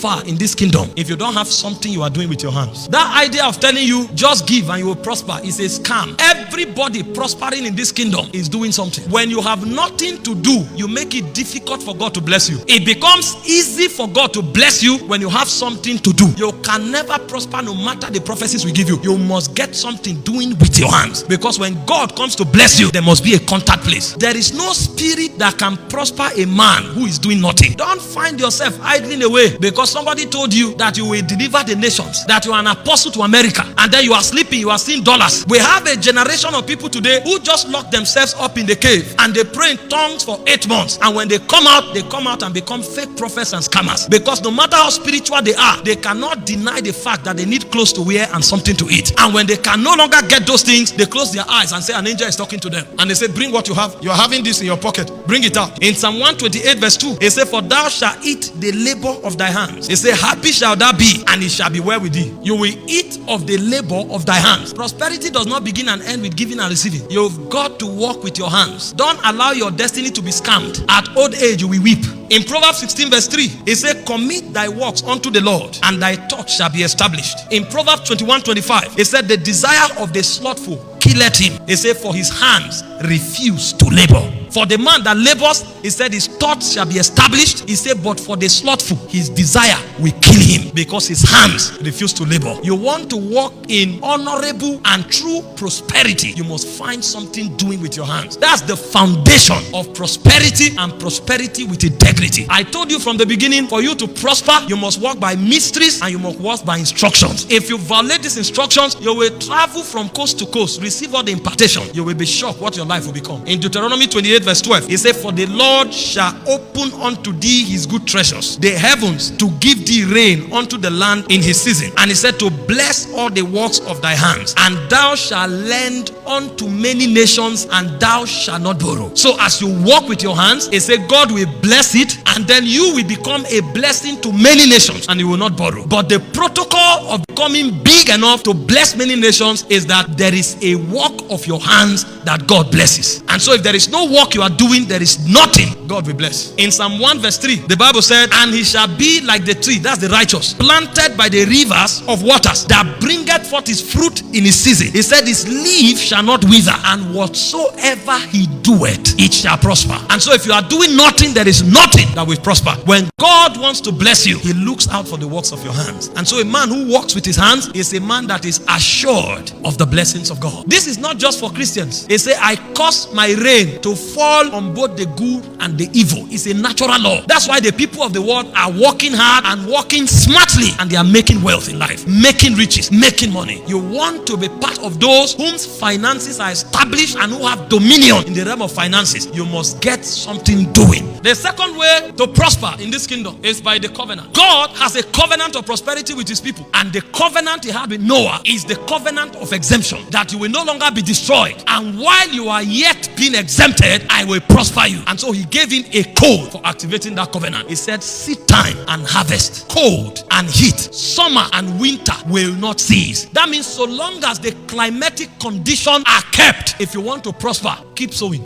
far in this kingdom if you don't have something you are doing with your hands. That idea of telling you just give and you will prosper is a scam. Everybody prospering in this kingdom is doing something. When you have nothing to do, you make it difficult for God to bless you. It becomes easy for God to bless you when you have something to do. You can never prosper no matter the prophecies we give you. You must get something doing with your hands, because when God comes to bless you, there must be a contact place. There is no spirit that can prosper a man who is doing nothing. Don't find yourself idling away because somebody told you that you will deliver the nations, that you are an apostle to America, and then you are sleeping, you are seeing dollars. We have a generation of people today who just lock themselves up in the cave and they pray in tongues for 8 months, and when they come out and become fake prophets and scammers, because no matter how spiritual they are, they cannot deny the fact that they need clothes to wear and something to eat. And when they can no longer get those things, they close their eyes and say an angel is talking to them, and they say, bring what you have. You are having this in your pocket, bring it out. In Psalm 128 verse 2, it says, for thou shalt eat the labor of thy hands. It says, happy shall thou be, and it shall be well with thee. You will eat of the labor of thy hands. Prosperity does not begin and end with giving and receiving. You've got to work with your hands. Don't allow your destiny to be scammed. At old age you will weep. In Proverbs 16 verse 3, it says, commit thy works unto the Lord, and thy thoughts shall be established. In Proverbs 21:25, it said, the desire of the slothful killeth him. It said, for his hands refuse to labor. For the man that labors, he said, his thoughts shall be established. He said, but for the slothful, his desire will kill him, because his hands refuse to labor. You want to walk in honorable and true prosperity, you must find something doing with your hands. That's the foundation of prosperity, and prosperity with integrity. I told you from the beginning, for you to prosper, you must walk by mysteries and you must walk by instructions. If you violate these instructions, you will travel from coast to coast, receive all the impartation. You will be shocked what your life will become. In Deuteronomy 28 verse 12, it said, for the Lord shall open unto thee his good treasures, the heavens, to give thee rain unto the land in his season. And he said, to bless all the works of thy hands, and thou shalt lend unto many nations, and thou shalt not borrow. So as you walk with your hands, it said God will bless it, and then you will become a blessing to many nations, and you will not borrow. But the protocol of becoming big enough to bless many nations is that there is a work of your hands that God blesses. And so if there is no work you are doing, there is nothing God will bless. In Psalm 1 verse 3, the Bible said, and he shall be like the tree, that's the righteous, planted by the rivers of waters, that bringeth forth his fruit in his season. He said, his leaf shall not wither, and whatsoever he doeth, it shall prosper. And so if you are doing nothing, there is nothing that will prosper. When God wants to bless you, he looks out for the works of your hands. And so a man who works with his hands is a man that is assured of the blessings of God. This is not just for Christians. They say, I cause my rain to fall on both the good and the evil. It's a natural law. That's why the people of the world are working hard and working smartly, and they are making wealth in life, making riches, making money. You want to be part of those whose finances are established and who have dominion in the realm of finances. You must get something doing. The second way to prosper in this kingdom is by the covenant. God has a covenant of prosperity with his people, and the covenant he had with Noah is the covenant of exemption, that you will no longer be destroyed, and while you are yet being exempted, I will prosper you. And so he gave him a code for activating that covenant. He said, seed time and harvest, cold and heat, summer and winter will not cease. That means so long as the climatic conditions are kept, if you want to prosper, keep sowing.